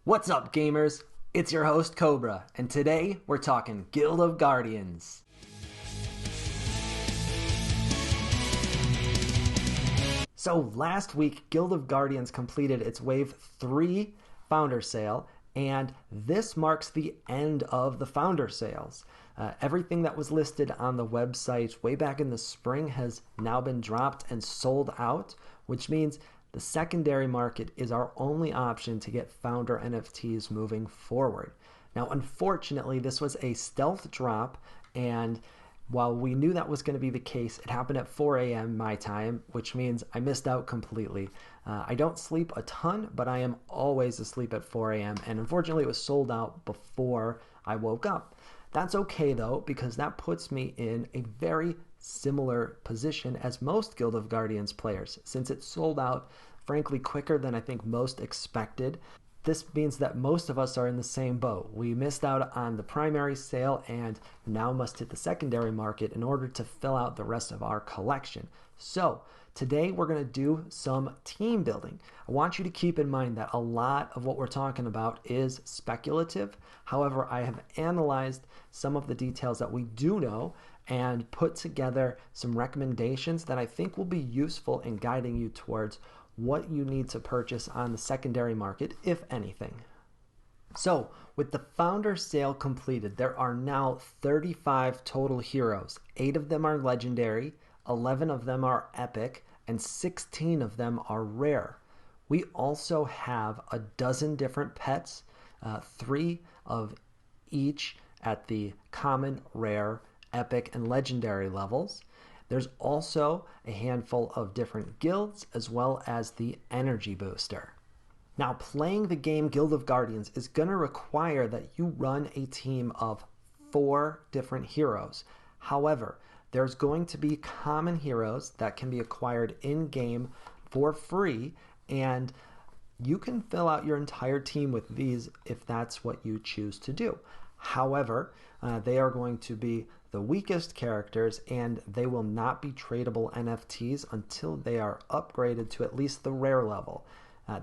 What's up, gamers? It's your host, Cobra, and today we're talking Guild of Guardians. So last week, Guild of Guardians completed its Wave 3 Founder Sale, and this marks the end of the Founder Sales. Everything that was listed on the website way back in the spring has now been dropped and sold out, which means the secondary market is our only option to get founder NFTs moving forward. Now, unfortunately, this was a stealth drop, and while we knew that was going to be the case, it happened at 4 a.m. my time, which means I missed out completely. I don't sleep a ton, but I am always asleep at 4 a.m., and unfortunately it was sold out before I woke up. That's okay though, because that puts me in a very similar position as most Guild of Guardians players, since it sold out frankly quicker than I think most expected. This means that most of us are in the same boat. We missed out on the primary sale and now must hit the secondary market in order to fill out the rest of our collection. So today we're going to do some team building. I want you to keep in mind that a lot of what we're talking about is speculative. However, I have analyzed some of the details that we do know and put together some recommendations that I think will be useful in guiding you towards what you need to purchase on the secondary market, if anything. So, with the founder sale completed, there are now 35 total heroes. 8 of them are legendary, 11 of them are epic, and 16 of them are rare. We also have a dozen different pets, 3 of each at the common, rare, epic, and legendary levels. There's also a handful of different guilds as well as the energy booster. Now, playing the game Guild of Guardians is going to require that you run a team of 4 different heroes. However, there's going to be common heroes that can be acquired in-game for free, and you can fill out your entire team with these if that's what you choose to do. However, they are going to be the weakest characters, and they will not be tradable NFTs until they are upgraded to at least the rare level.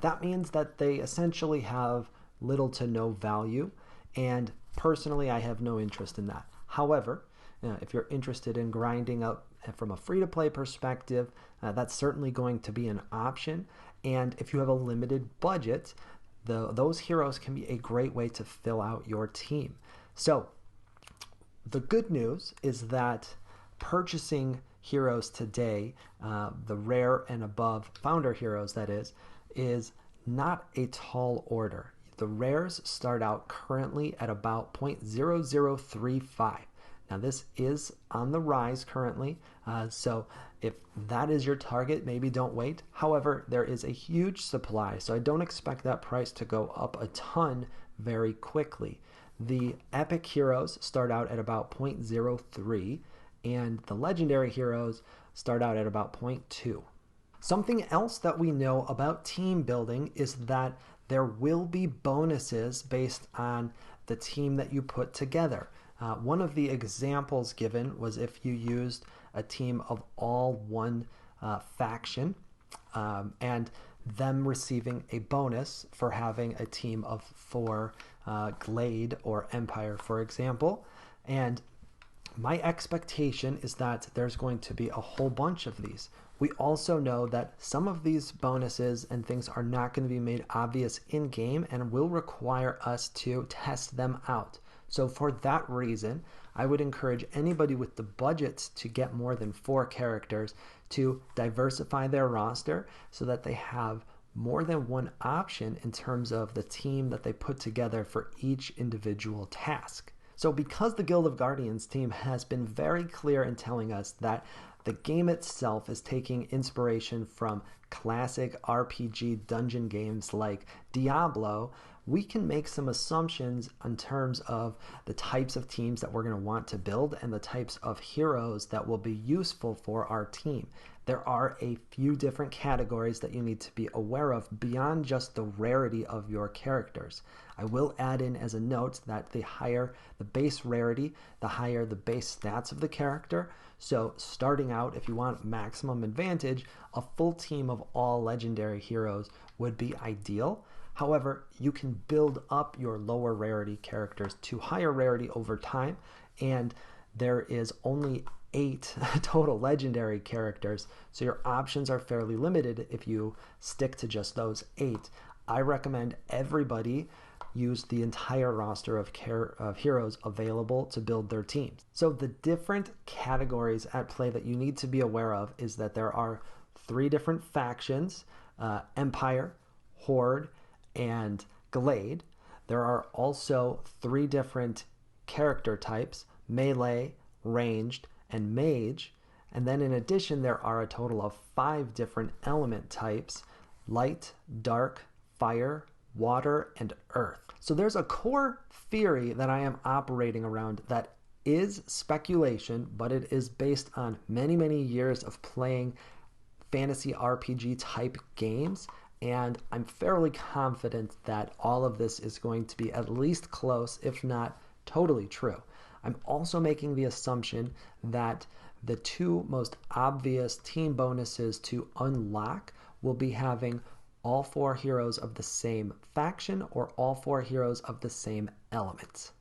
That means that they essentially have little to no value, and personally I have no interest in that. However, if you're interested in grinding up from a free-to-play perspective, that's certainly going to be an option, and if you have a limited budget, those heroes can be a great way to fill out your team. So the good news is that purchasing heroes today, the rare and above founder heroes that is not a tall order. The rares start out currently at about 0.0035. Now this is on the rise currently, so if that is your target, maybe don't wait. However, there is a huge supply, so I don't expect that price to go up a ton very quickly. The epic heroes start out at about 0.03, and the legendary heroes start out at about 0.2. Something else that we know about team building is that there will be bonuses based on the team that you put together. One of the examples given was if you used a team of all one faction, and them receiving a bonus for having a team of 4 Glade or Empire, for example. And my expectation is that there's going to be a whole bunch of these. We also know that some of these bonuses and things are not going to be made obvious in-game and will require us to test them out. So for that reason, I would encourage anybody with the budget to get more than 4 characters to diversify their roster so that they have more than one option in terms of the team that they put together for each individual task. So because the Guild of Guardians team has been very clear in telling us that the game itself is taking inspiration from classic RPG dungeon games like Diablo, we can make some assumptions in terms of the types of teams that we're going to want to build and the types of heroes that will be useful for our team. There are a few different categories that you need to be aware of beyond just the rarity of your characters. I will add in as a note that the higher the base rarity, the higher the base stats of the character. So starting out, if you want maximum advantage, a full team of all legendary heroes would be ideal. However, you can build up your lower rarity characters to higher rarity over time, and there is only 8 total legendary characters, so your options are fairly limited if you stick to just those 8. I recommend everybody use the entire roster of heroes available to build their teams. So the different categories at play that you need to be aware of is that there are 3 different factions, Empire, Horde, and Glade. There are also 3 different character types, melee, ranged, and mage. And then in addition, there are a total of 5 different element types, light, dark, fire, water, and earth. So there's a core theory that I am operating around that is speculation, but it is based on many, many years of playing fantasy RPG type games, and I'm fairly confident that all of this is going to be at least close, if not totally true. I'm also making the assumption that the 2 most obvious team bonuses to unlock will be having all 4 heroes of the same faction or all 4 heroes of the same element.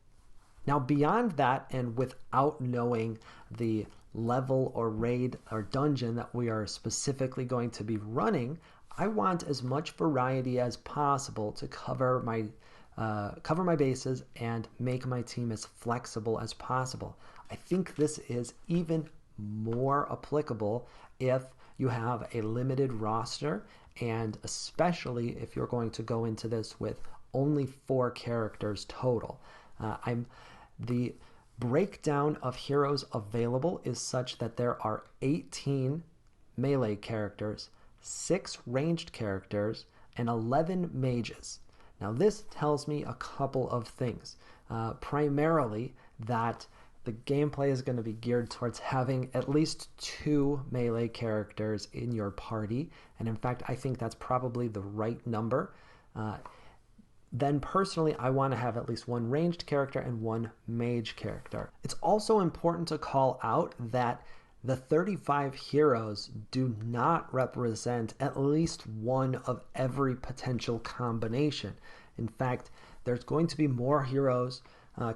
Now, beyond that, and without knowing the level or raid or dungeon that we are specifically going to be running, I want as much variety as possible to cover my bases and make my team as flexible as possible. I think this is even more applicable if you have a limited roster, and especially if you're going to go into this with only 4 characters total. The breakdown of heroes available is such that there are 18 melee characters, 6 ranged characters, and 11 mages. Now this tells me a couple of things. Primarily that the gameplay is going to be geared towards having at least 2 melee characters in your party, and in fact I think that's probably the right number. Then personally, I want to have at least 1 ranged character and 1 mage character. It's also important to call out that the 35 heroes do not represent at least one of every potential combination. In fact, there's going to be more heroes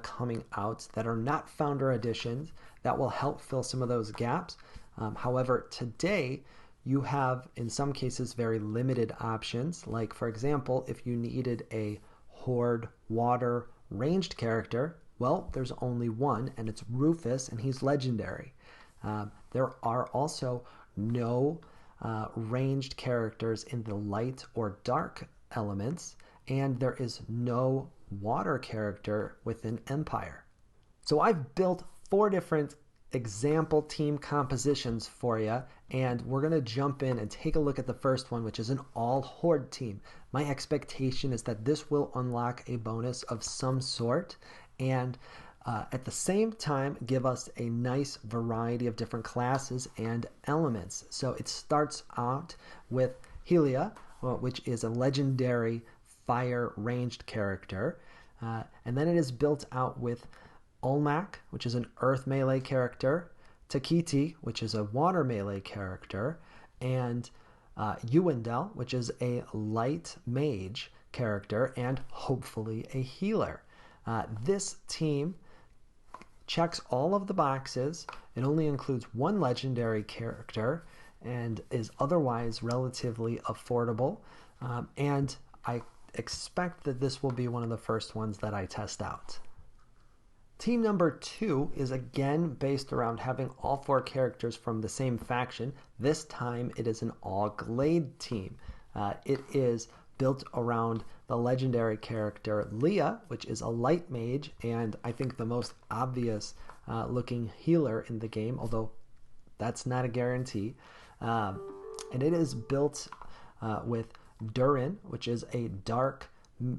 coming out that are not founder editions that will help fill some of those gaps. However, today you have in some cases very limited options. Like for example, if you needed a Horde water ranged character, well, there's only one, and it's Rufus, and he's legendary. There are also no ranged characters in the light or dark elements, and there is no water character within Empire. So I've built 4 different example team compositions for you, and we're going to jump in and take a look at the first one, which is an all Horde team. My expectation is that this will unlock a bonus of some sort, and at the same time give us a nice variety of different classes and elements. So it starts out with Helia, which is a legendary fire ranged character, and then it is built out with Olmec, which is an earth melee character, Takiti, which is a water melee character, and Uwendel, which is a light mage character and hopefully a healer. This team checks all of the boxes. It only includes 1 legendary character and is otherwise relatively affordable. And I expect that this will be one of the first ones that I test out. Team number 2 is again based around having all 4 characters from the same faction. This time it is an all Glade team. It is built around the legendary character Leah, which is a light mage, and I think the most obvious looking healer in the game, although that's not a guarantee. And it is built with Durin, which is a dark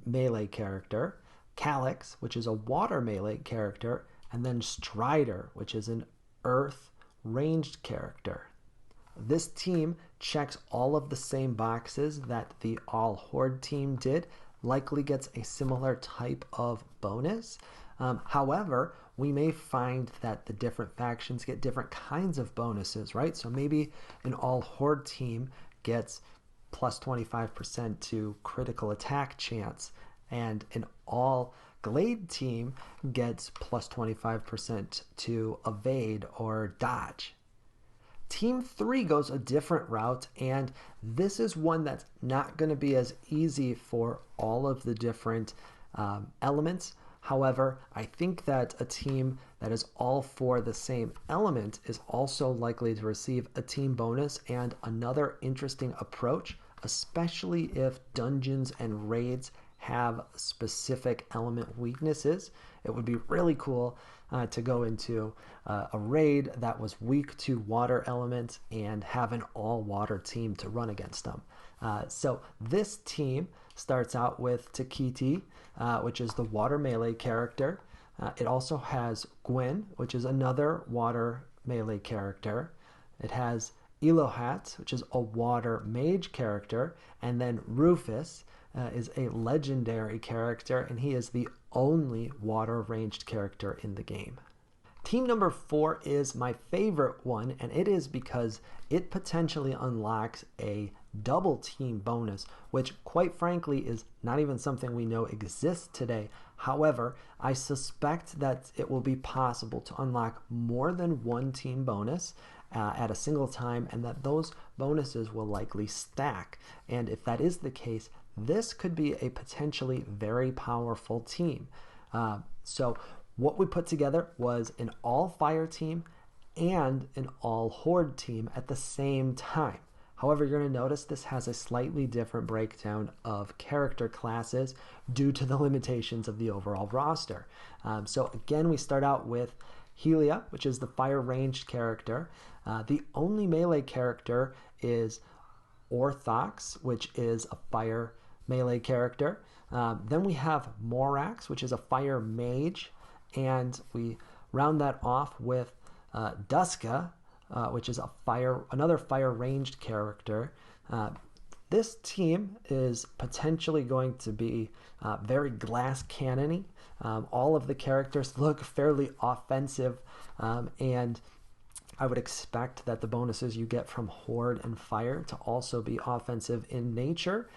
melee character, Calyx, which is a water melee character, and then Strider, which is an earth ranged character. This team checks all of the same boxes that the all Horde team did, likely gets a similar type of bonus. However, we may find that the different factions get different kinds of bonuses, right? So maybe an all Horde team gets plus 25% to critical attack chance, and an all Glade team gets plus 25% to evade or dodge. Team 3 goes a different route, and this is one that's not going to be as easy for all of the different elements. However, I think that a team that is all for the same element is also likely to receive a team bonus and another interesting approach, especially if dungeons and raids have specific element weaknesses. It would be really cool to go into a raid that was weak to water elements and have an all-water team to run against them. So this team starts out with Takiti, which is the water melee character. It also has Gwen, which is another water melee character. It has Elohat, which is a water mage character, and then Rufus is a legendary character, and he is the only water ranged character in the game. Team number 4 is my favorite one, and it is because it potentially unlocks a double team bonus, which quite frankly is not even something we know exists today. However, I suspect that it will be possible to unlock more than one team bonus at a single time, and that those bonuses will likely stack. And if that is the case, this could be a potentially very powerful team. So what we put together was an all-fire team and an all-horde team at the same time. However, you're going to notice this has a slightly different breakdown of character classes due to the limitations of the overall roster. So again, we start out with Helia, which is the fire ranged character. The only melee character is Orthox, which is a fire melee character. Then we have Morax, which is a fire mage, and we round that off with Duska, which is another fire ranged character. This team is potentially going to be very glass cannony. All of the characters look fairly offensive, and I would expect that the bonuses you get from Horde and Fire to also be offensive in nature.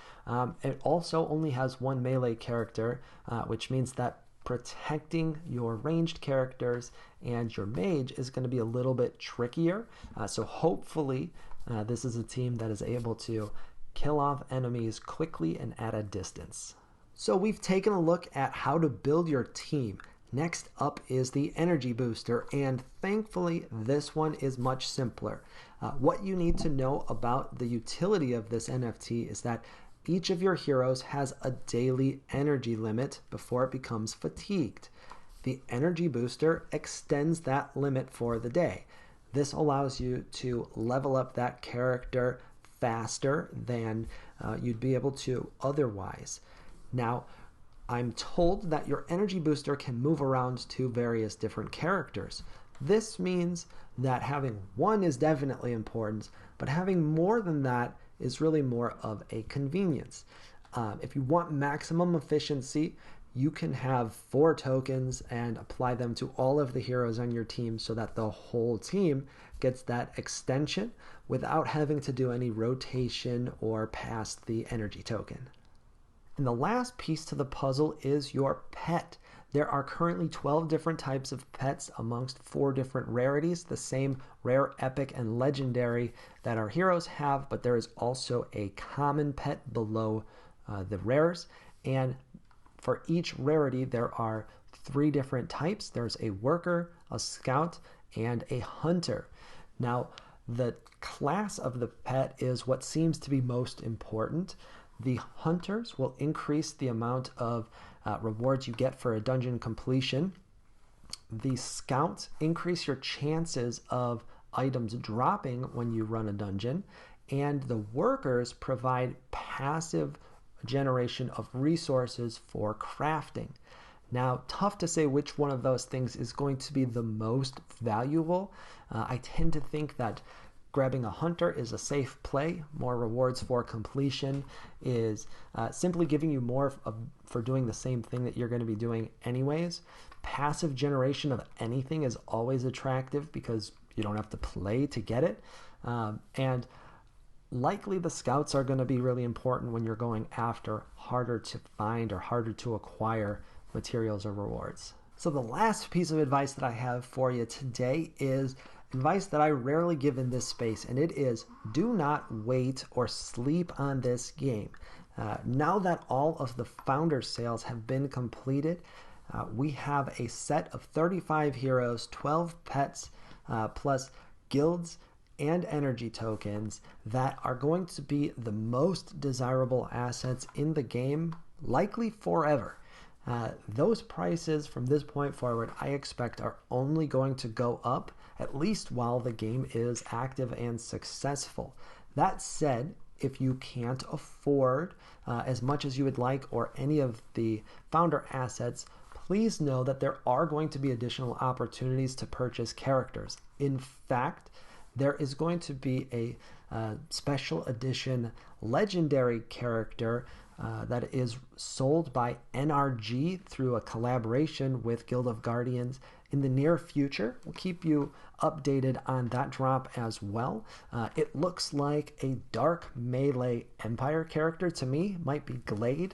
It also only has one melee character, which means that protecting your ranged characters and your mage is going to be a little bit trickier. So hopefully this is a team that is able to kill off enemies quickly and at a distance. So we've taken a look at how to build your team. Next up is the energy booster, and thankfully this one is much simpler. What you need to know about the utility of this NFT is that each of your heroes has a daily energy limit before it becomes fatigued. The energy booster extends that limit for the day. This allows you to level up that character faster than you'd be able to otherwise. Now, I'm told that your energy booster can move around to various different characters. This means that having one is definitely important, but having more than that is really more of a convenience. If you want maximum efficiency, you can have 4 tokens and apply them to all of the heroes on your team so that the whole team gets that extension without having to do any rotation or pass the energy token. And the last piece to the puzzle is your pet. There are currently 12 different types of pets amongst 4 different rarities, the same rare, epic, and legendary that our heroes have, but there is also a common pet below the rares. And for each rarity, there are 3 different types. There's a worker, a scout, and a hunter. Now, the class of the pet is what seems to be most important. The hunters will increase the amount of rewards you get for a dungeon completion. The scouts increase your chances of items dropping when you run a dungeon. And the workers provide passive generation of resources for crafting. Now, tough to say which one of those things is going to be the most valuable. I tend to think that grabbing a hunter is a safe play. More rewards for completion is simply giving you more for doing the same thing that you're going to be doing anyways. Passive generation of anything is always attractive because you don't have to play to get it. And likely the scouts are going to be really important when you're going after harder to find or harder to acquire materials or rewards. So the last piece of advice that I have for you today is advice that I rarely give in this space, and it is do not wait or sleep on this game. Now that all of the founder sales have been completed, we have a set of 35 heroes, 12 pets, plus guilds and energy tokens that are going to be the most desirable assets in the game, likely forever. Those prices from this point forward, I expect, are only going to go up, at least while the game is active and successful. That said, if you can't afford as much as you would like or any of the founder assets, please know that there are going to be additional opportunities to purchase characters. In fact, there is going to be a special edition legendary character that is sold by NRG through a collaboration with Guild of Guardians in the near future. We'll keep you updated on that drop as well. It looks like a dark melee Empire character to me, might be Glade.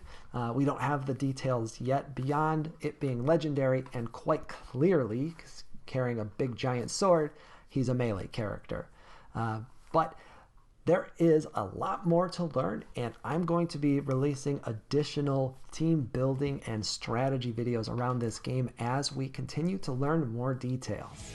We don't have the details yet beyond it being legendary, and quite clearly, carrying a big giant sword, he's a melee character. But there is a lot more to learn, and I'm going to be releasing additional team building and strategy videos around this game as we continue to learn more details.